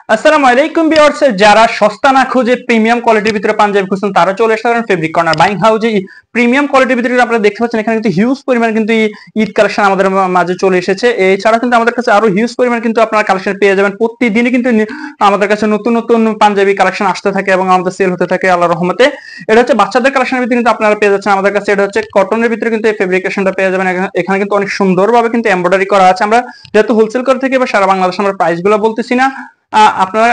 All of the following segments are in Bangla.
আসসালামু আলাইকুম ভিউয়ার্স, যারা সস্তা না খুঁজে প্রিমিয়াম কোয়ালিটির ভিতরে পাঞ্জাবি খুঁজছেন তারা চলে আসতে পারেন ফেব্রিক কর্নার বাইং হাউজে। প্রিমিয়াম কোয়ালিটির ভিতরে আপনারা দেখতে পাচ্ছেন এখানে কিন্তু হিউজ পরিমাণ কিন্তু ঈদ কালেকশন আমাদের মাঝে চলে এসেছে। এছাড়া কিন্তু আমাদের কাছে আরো হিউজ পরিমাণ কিন্তু আপনারা কালেকশন পেয়ে যাবেন। প্রতিদিনই কিন্তু আমাদের কাছে নতুন নতুন পাঞ্জাবি কালেকশন আসতে থাকে এবং আমাদের সেল হতে থাকে আল্লাহর রহমতে। এটা হচ্ছে বাচ্চাদের কালেকশনের ভিতরে কিন্তু আপনারা পেয়ে যাচ্ছেন আমাদের কাছে। এটা হচ্ছে কটনের ভিতরে কিন্তু এই ফেব্রিকেশনটা পেয়ে যাবেন। এখানে কিন্তু অনেক সুন্দরভাবে কিন্তু এমব্রয়ডারি করা আছে। আমরা যেহেতু হোলসেল করে থেকে বা সারা বাংলাদেশ আমরা প্রাইস গুলো বলতেছি না, আপনারা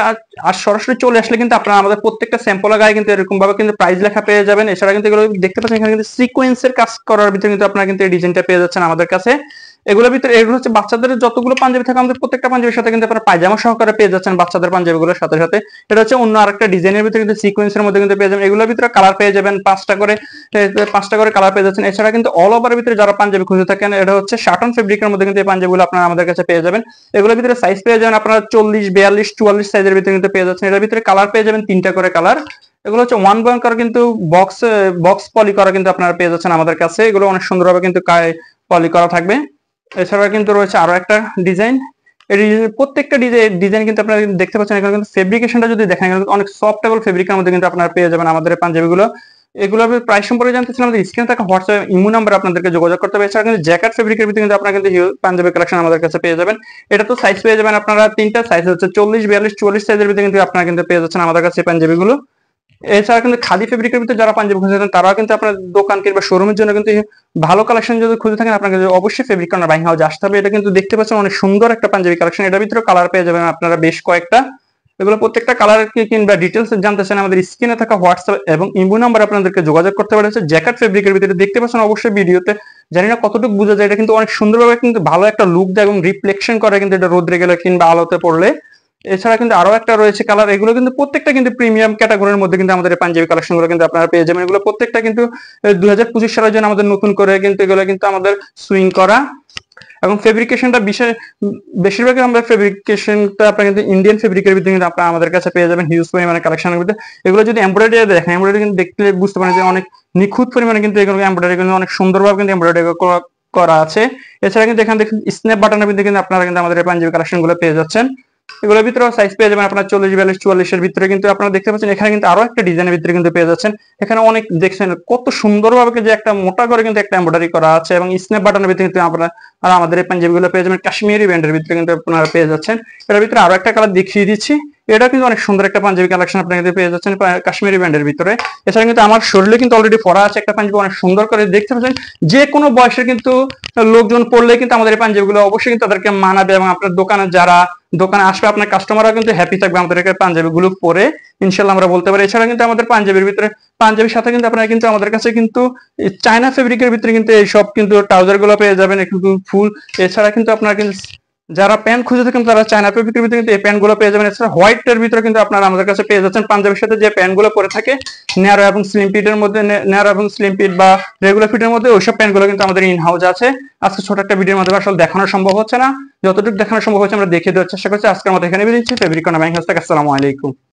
আর সরাসরি চলে আসলে কিন্তু আপনারা আমাদের প্রত্যেকটা স্যাম্পল গায়ে কিন্তু এরকম ভাবে কিন্তু প্রাইস লেখা পেয়ে যাবেন। এছাড়া কিন্তু এগুলো দেখতে পাচ্ছেন এখানে কিন্তু সিকোয়েন্সের কাজ করার ভিতরে কিন্তু আপনারা কিন্তু এই ডিজাইনটা পেয়ে যাচ্ছেন আমাদের কাছে। এগুলোর ভিতরে এগুলো হচ্ছে বাচ্চাদের যতগুলো পাঞ্জাবি থাকে আমাদের প্রত্যেকটা পাঞ্জাবির সাথে কিন্তু আপনারা পায়জামা সহকারে পেয়ে যাচ্ছেন বাচ্চাদের পাঞ্জাবিগুলোর সাথে সাথে। এটা হচ্ছে অন্য আরেকটা ডিজাইনের ভিতরে কিন্তু সিকোয়েন্সের মধ্যে কিন্তু পেয়ে যাবেন। এগুলোর ভিতরে কালার পেয়ে যাবেন পাঁচটা করে কালার পেয়ে যাচ্ছেন। এছাড়া কিন্তু অল ওভার ভিতরে যারা পাঞ্জাবি খুঁজে থাকেন, এটা হচ্ছে শাটন ফেব্রিকের মধ্যে কিন্তু এই পাঞ্জাবিগুলো আপনারা আমাদের কাছে পেয়ে যাবেন। এগুলোর ভিতরে সাইজ পেয়ে যাবেন আপনারা 40, 42, 44 সাইজের ভিতরে কিন্তু পেয়ে যাচ্ছেন। এটার ভিতরে কালার পেয়ে যাবেন 3টা করে কালার। এগুলো হচ্ছে ওয়ান বয়ন করা কিন্তু বক্স বক্স পলি করা কিন্তু আপনারা পেয়ে যাচ্ছেন আমাদের কাছে। এগুলো অনেক সুন্দরভাবে কিন্তু পলি করা থাকবে। এছাড়া কিন্তু রয়েছে আরো একটা ডিজাইন। এই প্রত্যেকটা ডিজাইন কিন্তু আপনারা দেখতে পাচ্ছেন। এখানে কিন্তু ফেব্রিকেশনটা যদি দেখেন অনেক সফটেবল ফেব্রিকের মধ্যে কিন্তু আপনারা পেয়ে যাবেন আমাদের পাঞ্জাবিগুলো। এগুলো প্রাইস সম্পর্কে জানতে চান আমাদের স্ক্রিনে থাকা হোয়াটসঅ্যাপ ইমো নাম্বার আপনাদেরকে যোগাযোগ করতে হবে। এছাড়া কিন্তু জ্যাকেট ফেব্রিকের ভিতরে কিন্তু আপনারা কিন্তু পাঞ্জাবি কালেকশন আমাদের কাছে পেয়ে যাবেন। এটা তো সাইজ পেয়ে যাবেন আপনারা 3টা সাইজ হচ্ছে 40, 42, 44 সাইজের ভিতরে কিন্তু আপনারা কিন্তু পেয়ে যাচ্ছেন আমাদের কাছে পাঞ্জাবিগুলো। এছাড়া কিন্তু খাদি ফেব্রিকের ভিতরে যারা পাঞ্জাবি খুঁজে থাকেন তারাও কিন্তু আপনার দোকান কিংবা শোরুমের জন্য কিন্তু ভালো কালেকশন যদি খুঁজে থাকেন আপনাকে অবশ্যই ফেব্রিক কর্নার বাইং হাউসে আসতে হবে। এটা কিন্তু দেখতে পাচ্ছেন অনেক সুন্দর একটা পাঞ্জাবি কালেকশন। এটার ভিতরে কালার পেয়ে যাবেন আপনারা বেশ কয়েকটা। এগুলো প্রত্যেকটা কালার কিংবা ডিটেলস জানতে চান আমাদের স্ক্রিনে থাকা হোয়াটসঅ্যাপ এবং ইমো নাম্বার আপনাদেরকে যোগাযোগ করতে পারে। হচ্ছে জ্যাকেট ফেব্রিকের ভিতরে দেখতে পাচ্ছেন অবশ্যই ভিডিওতে, জানি না কতটুকু বোঝা যায়, এটা কিন্তু অনেক সুন্দরভাবে কিন্তু ভালো একটা লুক দেয় এবং রিফ্লেকশন করে কিন্তু এটা রোদ্রে গেলে কিংবা আলোতে পড়লে। এছাড়া কিন্তু আরো একটা রয়েছে কালার। এগুলো কিন্তু প্রত্যেকটা কিন্তু প্রিমিয়াম ক্যাটাগরির মধ্যে কিন্তু আমাদের পাঞ্জাবি কালেকশন গুলো কিন্তু আপনারা পেয়ে যাবেন। এগুলো প্রত্যেকটা কিন্তু 2025 সালের জন্য আমাদের নতুন করে কিন্তু এগুলো কিন্তু আমাদের সুইং করা এবং ফেব্রিকেশনটা বেশিরভাগ আমরা ফেব্রিকেশনটা আপনারা কিন্তু ইন্ডিয়ান ফেব্রিকের ভিতরে কিন্তু আপনারা আমাদের কাছে পেয়ে যাবেন হিউজ পরিমাণে কালেকশনের ভিতরে। এগুলো যদি এমব্রয়ডারি দেখেন, এমব্রয়ডারি কিন্তু দেখলে বুঝতে পারেন যে অনেক নিখুঁত পরিমাণে কিন্তু এগুলো এমব্রয়ডারি কিন্তু অনেক সুন্দরভাবে কিন্তু এমব্রয়ডারি করা আছে। এছাড়া কিন্তু এখানে দেখেন স্ন্যাপ বাটনের ভিতরে কিন্তু আপনারা কিন্তু আমাদের পাঞ্জাবি কালেকশন গুলো পেয়ে যাচ্ছেন। এগুলোর ভিতরে সাইজ পেয়ে যাবেন আপনার 40, 42, 44 এর ভিতরে কিন্তু আপনারা দেখতে পাচ্ছেন। এখানে কিন্তু আরো একটা ডিজাইনের ভিতরে কিন্তু পেয়ে যাচ্ছেন। এখানে অনেক দেখছেন কত সুন্দরভাবে যে একটা মোটা করে কিন্তু একটা এমব্রয়ডারি করা আছে এবং স্ন্যাপ বাটনের ভিতরে কিন্তু আপনারা আর আমাদের এই পাঞ্জাবিগুলো পেয়ে যাবেন কাশ্মীরি ব্যান্ডের ভিতরে কিন্তু আপনারা পেয়ে যাচ্ছেন। এটার ভিতরে আরো একটা কালার দেখিয়ে দিচ্ছি। এটা কিন্তু অনেক সুন্দর একটা পাঞ্জাবি কালেকশন আপনারা কিন্তু পেয়ে যাচ্ছেন কাশ্মীরি ব্যান্ডের ভিতরে। এছাড়া কিন্তু আমার শরীরে কিন্তু অলরেডি পরা আছে একটা পাঞ্জাবি, অনেক সুন্দর করে দেখতে পাচ্ছেন। যে কোনো বয়সের কিন্তু লোকজন পড়লে কিন্তু আমাদের এই পাঞ্জাবিগুলো অবশ্যই কিন্তু তাদেরকে মানাবে এবং আপনার দোকানে আসবে আপনার কাস্টমাররা কিন্তু হ্যাপি থাকবে আমাদের পাঞ্জাবিগুলো পরে, ইনশাল্লাহ আমরা বলতে পারি। এছাড়া কিন্তু আমাদের পাঞ্জাবির ভিতরে পাঞ্জাবির সাথে কিন্তু আপনারা কিন্তু আমাদের কাছে কিন্তু চায়না ফেব্রিকের ভিতরে কিন্তু এই সব কিন্তু ট্রাউজার গুলো পেয়ে যাবেন কিন্তু ফুল। এছাড়া কিন্তু আপনারা কিন্তু যারা প্যান্ট খুঁজে থাকেন তারা চায়না ফেব্রিকের ভিতরে কিন্তু এই প্যান্ট গুলো পেয়ে যাবেন। এছাড়া হোয়াইট এর ভিতরে কিন্তু আপনারা আমাদের কাছে পেয়ে যাচ্ছেন পাঞ্জাবির সাথে যে প্যান্ট গুলো পরে থাকে ন্যারো এবং স্লিম ফিটের মধ্যে, ন্যারো এবং স্লিম ফিট বা রেগুলার ফিটের মধ্যে ওইসব প্যান্ট গুলো কিন্তু আমাদের ইন হাউস আছে। আজকে ছোট একটা ভিডিওর মধ্যে আসলে দেখানো সম্ভব হচ্ছে না, যতটুকু দেখানো সম্ভব হচ্ছে আমরা দেখিয়ে দেওয়ার চেষ্টা করছি। আজকের মতো এখানে বেরিয়েছি ফেব্রিক কর্নার বাইং হাউস থেকে। আসসালামু আলাইকুম।